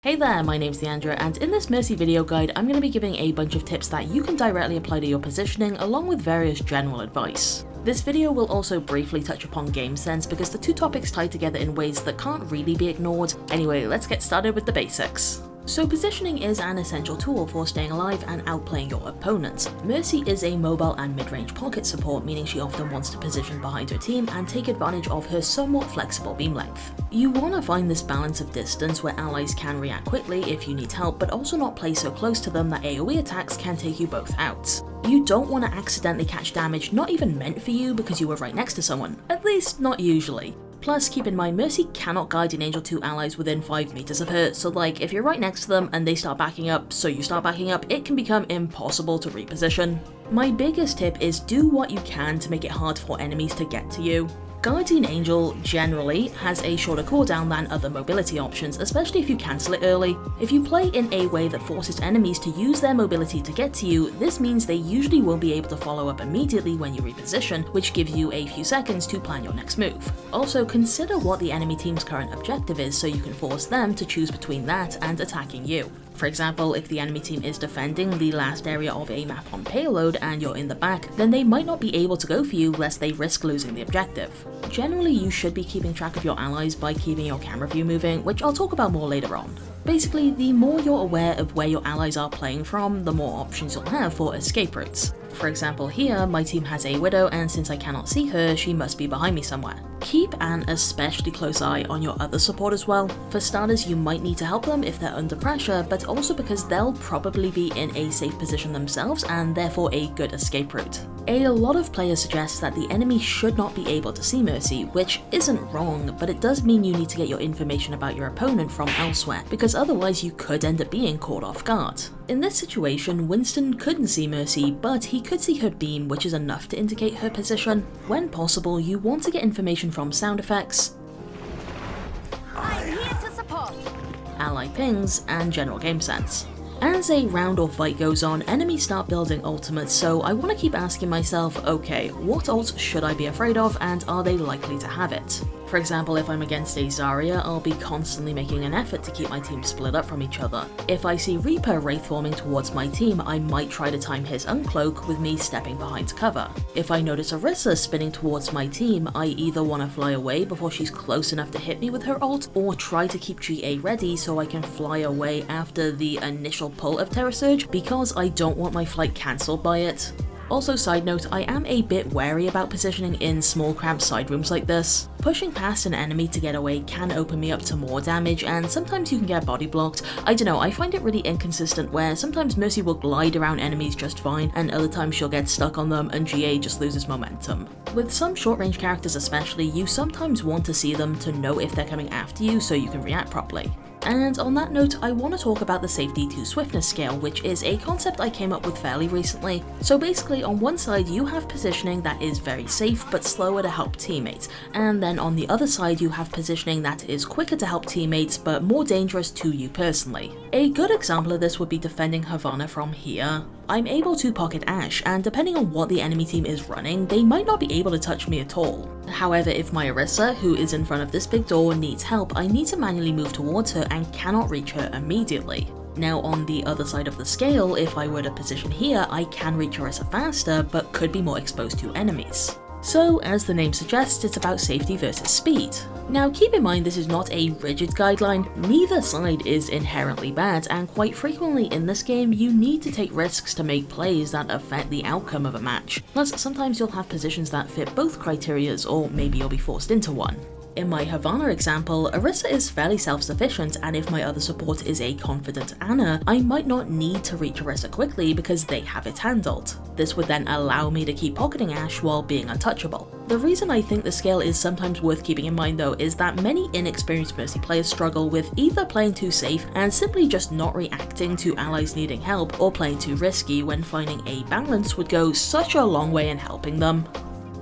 Hey there, my name's Niandra, and in this Mercy video guide I'm going to be giving a bunch of tips that you can directly apply to your positioning along with various general advice. This video will also briefly touch upon game sense because the two topics tie together in ways that can't really be ignored. Anyway, let's get started with the basics. So positioning is an essential tool for staying alive and outplaying your opponents. Mercy is a mobile and mid-range pocket support, meaning she often wants to position behind her team and take advantage of her somewhat flexible beam length. You want to find this balance of distance where allies can react quickly if you need help, but also not play so close to them that AoE attacks can take you both out. You don't want to accidentally catch damage not even meant for you because you were right next to someone, at least not usually. Plus, keep in mind, Mercy cannot guide an Angel 2 allies within 5 meters of her, so like, if you're right next to them and they start backing up, so you start backing up, it can become impossible to reposition. My biggest tip is do what you can to make it hard for enemies to get to you. Guardian Angel generally has a shorter cooldown than other mobility options, especially if you cancel it early. If you play in a way that forces enemies to use their mobility to get to you, this means they usually won't be able to follow up immediately when you reposition, which gives you a few seconds to plan your next move. Also, consider what the enemy team's current objective is so you can force them to choose between that and attacking you. For example, if the enemy team is defending the last area of a map on payload and you're in the back, then they might not be able to go for you lest they risk losing the objective. Generally, you should be keeping track of your allies by keeping your camera view moving, which I'll talk about more later on. Basically, the more you're aware of where your allies are playing from, the more options you'll have for escape routes. For example, here, my team has a Widow, and since I cannot see her, she must be behind me somewhere. Keep an especially close eye on your other support as well. For starters, you might need to help them if they're under pressure, but also because they'll probably be in a safe position themselves and therefore a good escape route. A lot of players suggest that the enemy should not be able to see Mercy, which isn't wrong, but it does mean you need to get your information about your opponent from elsewhere, because otherwise you could end up being caught off guard. In this situation, Winston couldn't see Mercy, but he could see her beam, which is enough to indicate her position. When possible, you want to get information from sound effects, I'm here to support. ally pings, and general game sense. As a round or fight goes on, enemies start building ultimates, so I want to keep asking myself, okay, what ult should I be afraid of and are they likely to have it? For example, if I'm against a Zarya, I'll be constantly making an effort to keep my team split up from each other. If I see Reaper wraith forming towards my team, I might try to time his uncloak with me stepping behind to cover. If I notice Orisa spinning towards my team, I either want to fly away before she's close enough to hit me with her ult, or try to keep GA ready so I can fly away after the initial pull of Terror Surge, because I don't want my flight cancelled by it. Also, side note, I am a bit wary about positioning in small cramped side rooms like this. Pushing past an enemy to get away can open me up to more damage, and sometimes you can get body blocked. I don't know, I find it really inconsistent where sometimes Mercy will glide around enemies just fine, and other times she'll get stuck on them and GA just loses momentum. With some short range characters especially, you sometimes want to see them to know if they're coming after you so you can react properly. And on that note, I want to talk about the safety to swiftness scale, which is a concept I came up with fairly recently. So basically, on one side you have positioning that is very safe but slower to help teammates, and then on the other side you have positioning that is quicker to help teammates but more dangerous to you personally. A good example of this would be defending Havana from here. I'm able to pocket Ashe, and depending on what the enemy team is running, they might not be able to touch me at all. However, if my Orisa, who is in front of this big door, needs help, I need to manually move towards her and cannot reach her immediately. Now on the other side of the scale, if I were to position here, I can reach Orisa faster, but could be more exposed to enemies. So, as the name suggests, it's about safety versus speed. Now keep in mind this is not a rigid guideline, neither side is inherently bad, and quite frequently in this game you need to take risks to make plays that affect the outcome of a match. Plus sometimes you'll have positions that fit both criterias, or maybe you'll be forced into one. In my Havana example, Orisa is fairly self-sufficient, and if my other support is a confident Ana, I might not need to reach Orisa quickly because they have it handled. This would then allow me to keep pocketing Ashe while being untouchable. The reason I think the scale is sometimes worth keeping in mind though is that many inexperienced Mercy players struggle with either playing too safe and simply just not reacting to allies needing help, or playing too risky when finding a balance would go such a long way in helping them.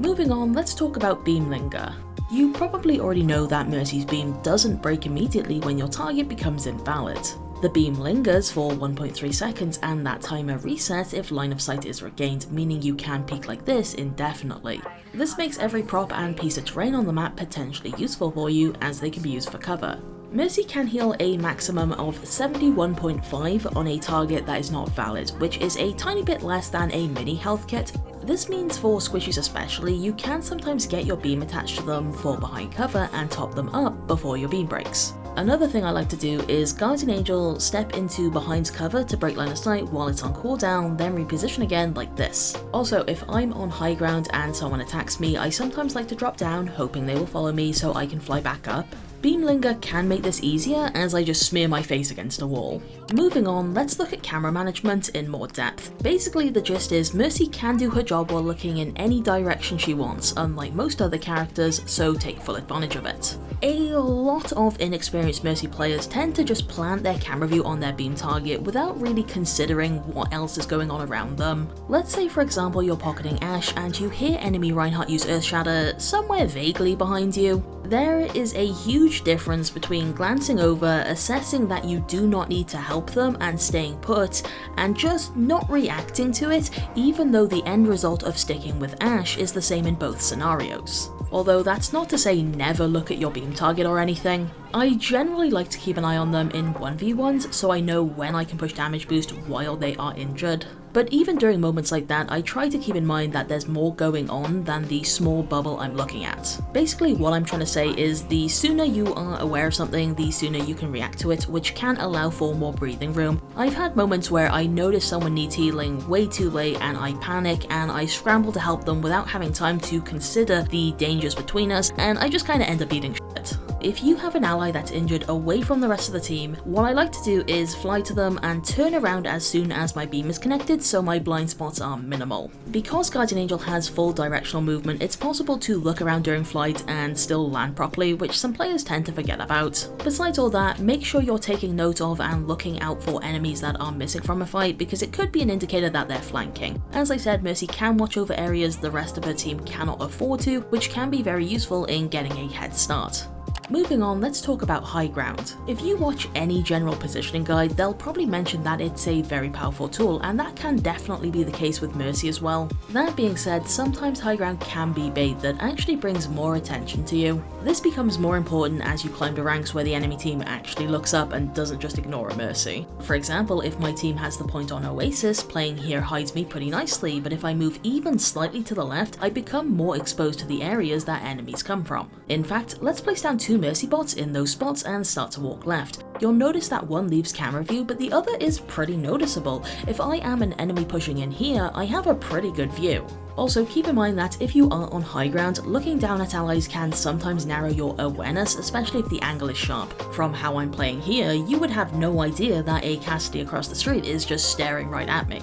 Moving on, let's talk about Beam Linger. You probably already know that Mercy's beam doesn't break immediately when your target becomes invalid. The beam lingers for 1.3 seconds and that timer resets if line of sight is regained, meaning you can peek like this indefinitely. This makes every prop and piece of terrain on the map potentially useful for you, as they can be used for cover. Mercy can heal a maximum of 71.5 on a target that is not valid, which is a tiny bit less than a mini health kit. This means for squishies especially, you can sometimes get your beam attached to them, fall behind cover and top them up before your beam breaks. Another thing I like to do is Guardian Angel step into behind cover to break line of sight while it's on cooldown, then reposition again like this. Also, if I'm on high ground and someone attacks me, I sometimes like to drop down, hoping they will follow me so I can fly back up. Beam Linger can make this easier as I just smear my face against a wall. Moving on, let's look at camera management in more depth. Basically, the gist is Mercy can do her job while looking in any direction she wants, unlike most other characters, so take full advantage of it. A lot of inexperienced Mercy players tend to just plant their camera view on their beam target without really considering what else is going on around them. Let's say for example you're pocketing Ashe and you hear enemy Reinhardt use Earth Shatter somewhere vaguely behind you. There is a huge difference between glancing over, assessing that you do not need to help them and staying put, and just not reacting to it, even though the end result of sticking with Ashe is the same in both scenarios. Although that's not to say never look at your beam target or anything. I generally like to keep an eye on them in 1v1s so I know when I can push damage boost while they are injured. But even during moments like that, I try to keep in mind that there's more going on than the small bubble I'm looking at. Basically what I'm trying to say is the sooner you are aware of something, the sooner you can react to it, which can allow for more breathing room. I've had moments where I notice someone needs healing way too late and I panic and I scramble to help them without having time to consider the dangers between us, and I just kinda end up eating shit. If you have an ally that's injured away from the rest of the team, what I like to do is fly to them and turn around as soon as my beam is connected so my blind spots are minimal. Because Guardian Angel has full directional movement, it's possible to look around during flight and still land properly, which some players tend to forget about. Besides all that, make sure you're taking note of and looking out for enemies that are missing from a fight because it could be an indicator that they're flanking. As I said, Mercy can watch over areas the rest of her team cannot afford to, which can be very useful in getting a head start. Moving on, let's talk about high ground. If you watch any general positioning guide, they'll probably mention that it's a very powerful tool, and that can definitely be the case with Mercy as well. That being said, sometimes high ground can be bait that actually brings more attention to you. This becomes more important as you climb the ranks where the enemy team actually looks up and doesn't just ignore a Mercy. For example, if my team has the point on Oasis, playing here hides me pretty nicely, but if I move even slightly to the left, I become more exposed to the areas that enemies come from. In fact, let's place down two Mercy bots in those spots and start to walk left. You'll notice that one leaves camera view, but the other is pretty noticeable. If I am an enemy pushing in here, I have a pretty good view. Also, keep in mind that if you are on high ground, looking down at allies can sometimes narrow your awareness, especially if the angle is sharp. From how I'm playing here, you would have no idea that a Cassidy across the street is just staring right at me.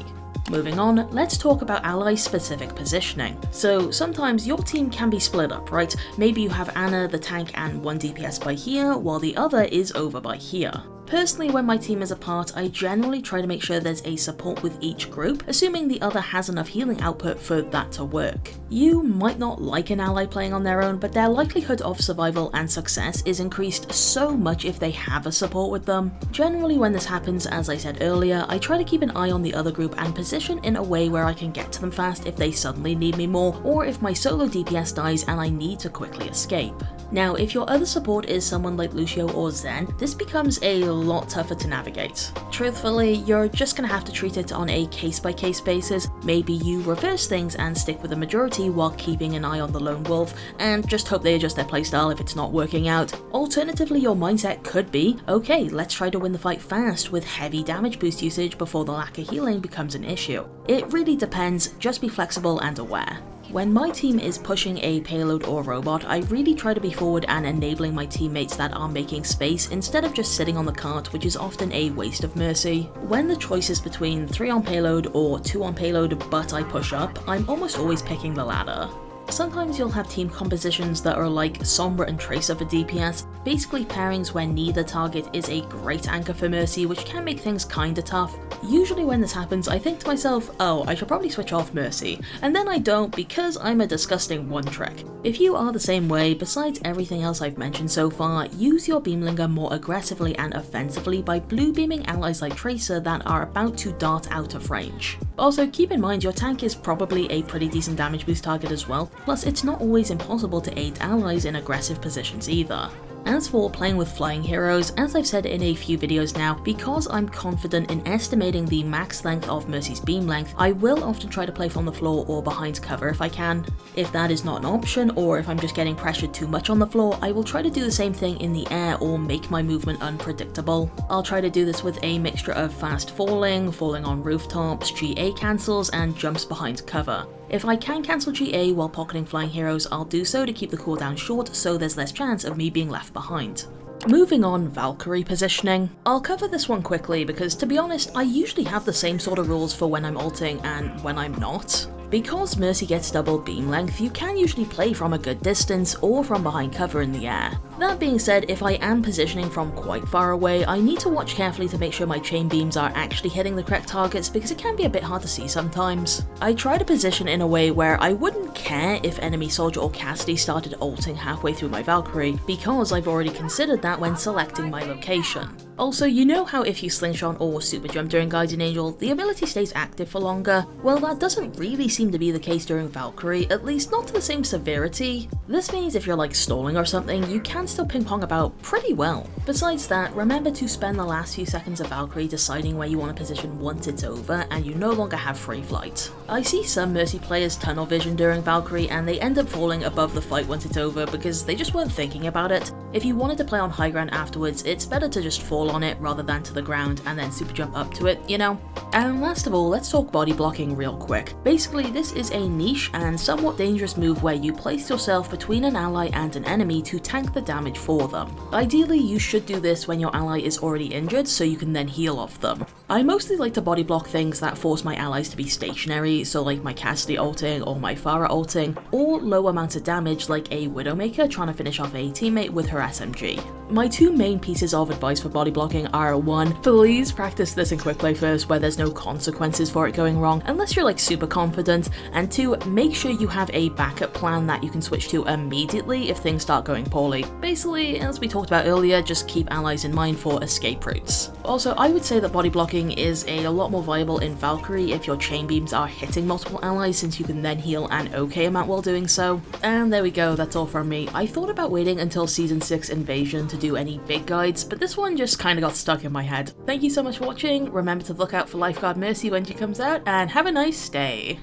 Moving on, let's talk about ally-specific positioning. So sometimes your team can be split up, right? Maybe you have Anna, the tank, and one DPS by here, while the other is over by here. Personally, when my team is apart, I generally try to make sure there's a support with each group, assuming the other has enough healing output for that to work. You might not like an ally playing on their own, but their likelihood of survival and success is increased so much if they have a support with them. Generally when this happens, as I said earlier, I try to keep an eye on the other group and position in a way where I can get to them fast if they suddenly need me more, or if my solo DPS dies and I need to quickly escape. Now, if your other support is someone like Lucio or Zen, this becomes a lot tougher to navigate. Truthfully, you're just gonna have to treat it on a case-by-case basis. Maybe you reverse things and stick with the majority while keeping an eye on the lone wolf, and just hope they adjust their playstyle if it's not working out. Alternatively, your mindset could be, okay, let's try to win the fight fast with heavy damage boost usage before the lack of healing becomes an issue. It really depends, just be flexible and aware. When my team is pushing a payload or robot, I really try to be forward and enabling my teammates that are making space instead of just sitting on the cart, which is often a waste of mercy. When the choice is between 3 on payload or 2 on payload but I push up, I'm almost always picking the latter. Sometimes you'll have team compositions that are like Sombra and Tracer for DPS, basically pairings where neither target is a great anchor for Mercy, which can make things kinda tough. Usually when this happens, I think to myself, oh, I should probably switch off Mercy, and then I don't because I'm a disgusting one-trick. If you are the same way, besides everything else I've mentioned so far, use your Beamlinger more aggressively and offensively by blue beaming allies like Tracer that are about to dart out of range. Also, keep in mind your tank is probably a pretty decent damage boost target as well, plus it's not always impossible to aid allies in aggressive positions either. As for playing with flying heroes, as I've said in a few videos now, because I'm confident in estimating the max length of Mercy's beam length, I will often try to play from the floor or behind cover if I can. If that is not an option, or if I'm just getting pressured too much on the floor, I will try to do the same thing in the air or make my movement unpredictable. I'll try to do this with a mixture of fast falling, falling on rooftops, GA cancels, and jumps behind cover. If I can cancel GA while pocketing flying heroes, I'll do so to keep the cooldown short so there's less chance of me being left behind. Moving on, Valkyrie Positioning. I'll cover this one quickly because, to be honest, I usually have the same sort of rules for when I'm ulting and when I'm not. Because Mercy gets double beam length, you can usually play from a good distance or from behind cover in the air. That being said, if I am positioning from quite far away, I need to watch carefully to make sure my chain beams are actually hitting the correct targets because it can be a bit hard to see sometimes. I try to position in a way where I wouldn't care if enemy soldier or Cassidy started ulting halfway through my Valkyrie, because I've already considered that when selecting my location. Also, you know how if you slingshot or super jump during Guardian Angel, the ability stays active for longer? Well, that doesn't really seem to be the case during Valkyrie, at least not to the same severity. This means if you're like stalling or something, you can still ping pong about pretty well. Besides that, remember to spend the last few seconds of Valkyrie deciding where you want to position once it's over and you no longer have free flight. I see some Mercy players tunnel vision during Valkyrie and they end up falling above the fight once it's over because they just weren't thinking about it. If you wanted to play on high ground afterwards, it's better to just fall on it rather than to the ground and then super jump up to it, you know? And last of all, let's talk body blocking real quick. Basically, this is a niche and somewhat dangerous move where you place yourself between an ally and an enemy to tank the damage for them. Ideally, you should do this when your ally is already injured so you can then heal off them. I mostly like to body block things that force my allies to be stationary, so like my Cassidy ulting or my Pharah ulting, or low amounts of damage like a Widowmaker trying to finish off a teammate with her SMG. My two main pieces of advice for body blocking are: 1, please practice this in quick play first where there's no consequences for it going wrong unless you're like super confident, and 2, make sure you have a backup plan that you can switch to immediately if things start going poorly. Basically, as we talked about earlier, just keep allies in mind for escape routes. Also, I would say that body blocking is a lot more viable in Valkyrie if your chain beams are hitting multiple allies, since you can then heal an okay amount while doing so. And there we go, that's all from me. I thought about waiting until Season 6 Invasion to do any big guides, but this one just kinda got stuck in my head. Thank you so much for watching, remember to look out for Lifeguard Mercy when she comes out, and have a nice day!